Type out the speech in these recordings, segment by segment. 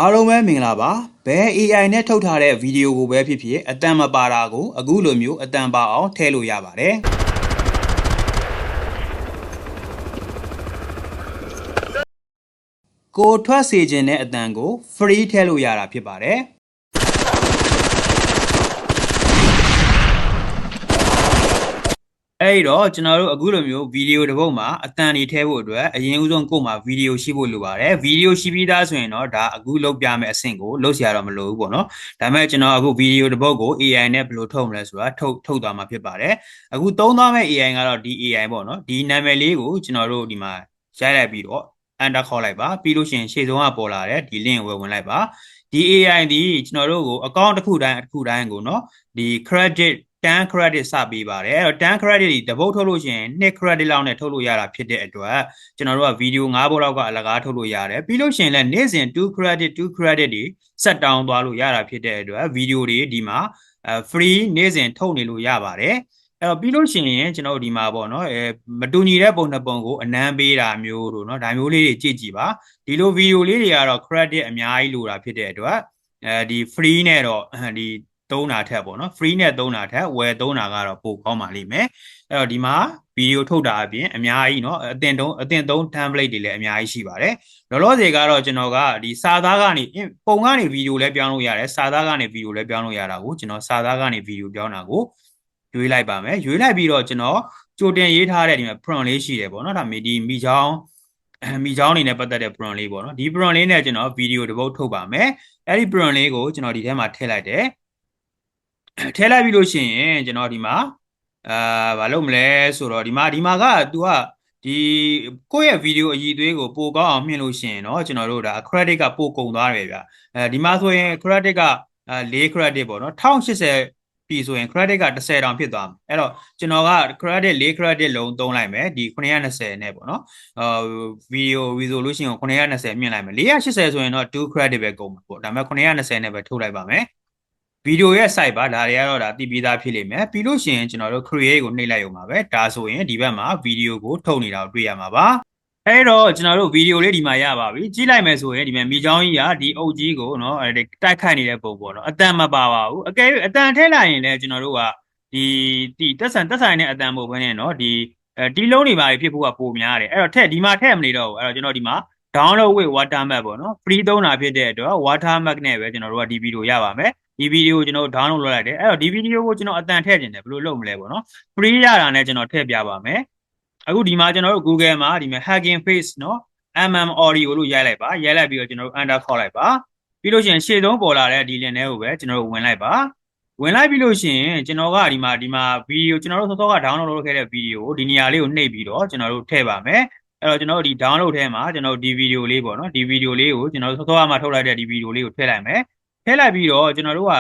အားလုံးပဲမင်္ဂလာပါဘယ် AI နဲ့ထုတ်ထားတဲ့ဗီဒီယိုကိုပဲဖြစ်ဖြစ်အတန်မပါတာကိုအခုလိုမျိုးအတန်ပါအောင်ထည့်လို့ရပါတယ်ကိုထွက်စေခြင်းတဲ့အတန်ကို free ထည့်လို့ရတာဖြစ်ပါတယ်အဲ့တော့ကျွန်တော်တို့အခုလိုမျိုးဗီဒီယိုတစ်ပုဒ်မှာအတန်တွေထည့်ဖို့အတွက်အရင်ဦးဆုံးကို့မှာဗီဒီယိုရှိဖို့လိုပါတယ်ဗီဒီယိုရှိပြီးသားဆိုရင်တော့ဒါအခုလုပ်ပြမယ်အဆင့်ကိုလုပ်เสียရတော့မလိုဘူးပေါ့နော်ဒါပေမဲ့ကျွန်တော်အခုဗီဒီယိုတစ်ပုဒ်ကို AI နဲ့ဘယ်လိုထုတ်မလဲဆိုတာထုတ်သွားမှာဖြစ်ပါတယ်အခုသုံးသွားမယ့် AI ကတော့ဒီ AI ပေါ့နော်ဒီနာမည်လေးကိုကျွန်တော်တို့ဒီမှာရိုက်လိုက်ပြီးတော့ enter ခေါ်လိုက်ပါပြီးလို့ရှိရင်ရှေ့ဆုံးကပေါ်လာတဲ့ဒီ link ကိုဝင်လိုက်ပါဒီ AI ဒီကျွန်တော်တို့ကို account တစ်ခုတိုင်းကိုနော်ဒီ credit 10 credit စပေးပါတယ်အဲ့တော့10 credit ဒီတပုတ်ထုတ်လို့ရှိရင်2 credit လောက်နဲ့ထုတ်လို့ရတာဖြစ်တဲ့အတွက်ကျွန်တော်တို့ကဗီဒီယို5ပုတ်လောက်ကအလကားထုတ်လို့ရတယ်ပြီးလို့ရှိရင်လည်းနေ့စဉ်2 credit တွေဆက်တောင်းသွားလို့ရတာဖြစ်တဲ့အတွက်ဗီဒီယိုတွေဒီမှာfree နေ့စဉ်ထုတ်နေလို့ရပါတယ်အဲ့တော့ပြီးလို့ရှိရင်ကျွန်တော်တို့ဒီမှာပေါ့နော်မတူညီတဲ့ပုံနှစ်ပုံကိုအနမ်းပေးတာမျိုးတို့နော်ဒါမျိုးလေးတွေကြည့်ကြည့်ပါဒီလိုဗီဒီယိုလေးတွေကတော့ credit အများကြီးလိုတာဖြစ်တဲ့အတွက်ဒီ free နဲ့တော့ဒီသုံးတာထက်ပေါ့နော် free နဲ့သုံးတာထက်ဝယ်သုံးတာကတော့ပိုကောင်းပါလိမ့်မယ်အဲ့တော့ဒီမှာဗီဒီယိုထုတ်တာအပြင်အများကြီးเนาะအတင်သုံး template တွေလည်းအများကြီးရှိပါတယ်လောလောဆယ်ကတော့ကျွန်တော်ကဒီစာသားကနေပုံကနေဗီဒီယိုလည်းပြောင်းလို့ရတယ်စာသားကနေဗီဒီယိုလည်းပြောင်းလို့ရတာကိုကျွန်တော်စာသားကနေဗီဒီယိုပြောင်းတာကိုရွေးလိုက်ပါမယ်ရွေးလိုက်ပြီးတော့ကျွန်တော်ကြိုတင်ရေးထားတဲ့ဒီမှာ prompt လေးရှိတယ်ပေါ့နော်ဒါမိချောင်းအနေနဲ့ပတ်သက်တဲ့ prompt လေးပေါ့နော်ဒီ prompt လေးနဲ့ကျွန်တော်ဗီဒီယိုတစ်ပုဒ်ထုတ်ပါမယ်အဲ့ဒီ prompt လေးကိုကျွန်တော်ဒီထဲမှာထည့်လိုက်တယ်ထည့်လိုက်ပြီးလို့ရှိရင်ကျွန်တော်ဒီမှာဘာလုပ်မလဲဆိုတော့ဒီမှာက तू ကဒီကိုယ့်ရဲ့ဗီဒီယိုအရည်အသွေးကိုပိုကောင်းအောင်မြှင့်လို့ရှိရင်เนาะကျွန်တော်တို့ဒါ credit ကပိုကုန်သွားတယ်ဗျဒီမှာဆိုရင် credit က4 credit ပေါ့เนาะ1080ပြီဆိုရင် credit က10တောင်ဖြစ်သွားမယ်အဲ့တော့ကျွန်တော်က credit 4 credit လုံးသုံးလိုက်မယ်ဒီ920နဲ့ပေါ့เนาะဗီဒီယို resolution ကို920မြင့်လိုက်မယ်480ဆိုရင်တော့2 credit ပဲကုန်မှာပေါ့ဒါပေမဲ့920နဲ့ပဲထုတ်လိုက်ပါမယ်ဗီဒီယိုရဲ့ site ပါဒါတွေကတော့ဒါသိပြီးသားဖြစ်လိမ့်မယ်ပြီးလို့ရှိရင်ကျွန်တော်တို့ create ကိုနှိပ်လိုက်ရုံပါပဲဒါဆိုရင်ဒီဘက်မှာဗီဒီယိုကိုထုတ်နေတာကိုတွေ့ရမှာပါအဲ့တော့ကျွန်တော်တို့ဗီဒီယိုလေးဒီမှာရပါပြီကြည့်လိုက်မယ်ဆိုရင်ဒီမှာမိချောင်းကြီးကဒီအုပ်ကြီးကိုเนาะတိုက်ခိုက်နေတဲ့ပုံပေါ့เนาะအတန်မပါပါဘူးအကယ်၍အတန်ထည့်လိုက်ရင်လည်းကျွန်တော်တို့ကဒီတက်ဆိုင်တဲ့အတန်ပုံပဲနဲ့เนาะတီးလုံးတွေပါဖြစ်ဖို့ကပိုများတယ်အဲ့တော့ဒီမှာထည့်မနေတော့ဘူးအဲ့တော့ကျွန်တော်ဒီမှာ download with watermark ပေါ့เนาะ free သုံးတာဖြစ်တဲ့အတွက် watermark နဲ့ပဲကျွန်တော်တို့ကဒီဗီဒီယိုရပါမယ်ဒီဗီဒီယိုကိုကျွန်တော် download လုပ်လိုက်တယ်အဲ့တော့ဒီဗီဒီယိုကိုကျွန်တော်အတန်ထည့်ခြင်းတယ်ဘယ်လိုလုပ်မလဲပေါ့နော် free ရတာနဲ့ကျွန်တော်ထည့်ပြပါမယ်အခုဒီမှာကျွန်တော်တို့ Google မှာဒီမှာ Hugging Face เนาะ MM Audio လို့ရိုက်လိုက်ပါရိုက်လိုက်ပြီးတော့ကျွန်တော်တို့ enter ခေါက်လိုက်ပါပြီးလို့ရှိရင်ရှေ့ဆုံးပေါ်လာတဲ့ဒီ link တွေကိုပဲကျွန်တော်တို့ဝင်လိုက်ပါဝင်လိုက်ပြီးလို့ရှိရင်ကျွန်တော်ကဒီမှာဗီဒီယိုကျွန်တော်တို့စောစောက download လုပ်ခဲ့တဲ့ဗီဒီယိုကိုဒီနေရာလေးကိုနှိပ်ပြီးတော့ကျွန်တော်တို့ထည့်ပါမယ်အဲ့တော့ကျွန်တော်တို့ဒီ download ထဲမှာကျွန်တော်ဒီဗီဒီယိုလေးပေါ့နော်ဒီဗီဒီယိုလေးကိုကျွန်တော်တို့စောစောကမှထုတ်လိုက်တဲ့ဒီဗီဒီယိုလေးကိုထည့်လိုက်မယ်ထည့်လိုက်ပြီးတော့ကျွန်တော်တို့က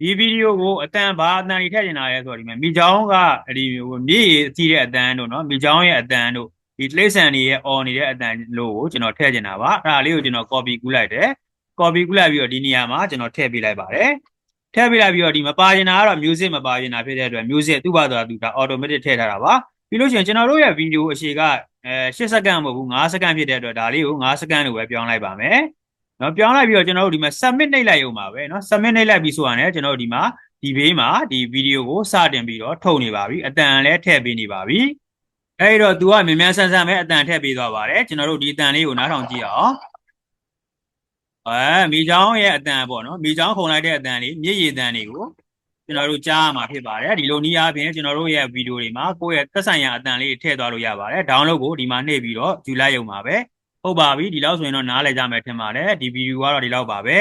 ဒီဗီဒီယိုကိုအတန်တွေထည့်နေတာလဲဆိုတော့ဒီမှာမိချောင်းကဒီမြေကြီးအကြည့်တဲ့အတန်တို့နော်မိချောင်းရဲ့အတန်တို့ဒီတိရစ္ဆာန်တွေရဲ့ on နေတဲ့အတန်လို့ကိုကျွန်တော်ထည့်ချင်တာပါအဲ့ဒါလေးကိုကျွန်တော် copy ကူးလိုက်တယ် copy ကူးလိုက်ပြီးတော့ဒီနေရာမှာကျွန်တော်ထည့်ပေးလိုက်ပါတယ်ထည့်ပေးလိုက်ပြီးတော့ဒီမပါချင်တာကတော့ music မပါချင်တာဖြစ်တဲ့အတွက် music သူ့ဘာသာသူဒါ automatic ထည့်ထားတာပါပြီးလို့ရှိရင်ကျွန်တော်တို့ရဲ့ဗီဒီယိုအရှိက8စက္ကန့်မဟုတ်ဘူး9စက္ကန့်ဖြစ်တဲ့အတွက်ဒါလေးကို9စက္ကန့်လို့ပဲပြောင်းလိုက်ပါမယ်နော်ပြောင်းလိုက်ပြီးတော့ကျွန်တော်တို့ဒီမှာ submit နှိပ်လိုက်ရုံပါပဲနော် submit နှိပ်လိုက်ပြီးဆိုတာနဲ့ကျွန်တော်တို့ဒီမှာဒီဘေးမှာဒီဗီဒီယိုကိုစတင်ပြီးတော့ထုတ်နေပါပြီအတန်လည်းထည့်ပေးနေပါပြီအဲ့တော့ तू ကမြန်မြန်ဆန်ဆန်ပဲအတန်ထည့်ပေးသွားပါတယ်ကျွန်တော်တို့ဒီအတန်လေးကိုနားထောင်ကြည့်အောင်မိချောင်းရဲ့အတန်ပေါ့နော်မိချောင်းခုန်လိုက်တဲ့အတန်လေးမျက်ရည်အတန်တွေကိုကျွန်တော်တို့ကြားရမှာဖြစ်ပါတယ်ဒီလိုနည်းအားဖြင့်ကျွန်တော်တို့ရဲ့ဗီဒီယိုတွေမှာကိုယ့်ရဲ့သက်ဆိုင်ရာအတန်လေးထည့်သွားလို့ရပါတယ် download ကိုဒီမှာနှိပ်ပြီးတော့ယူလိုက်ရုံပါပဲဟုတ်ပါပြီဒီလောက်ဆိုရင်တော့နားလည်ကြမယ်ထင်ပါတယ်ဒီဗီဒီယိုကတော့ဒီလောက်ပါပဲ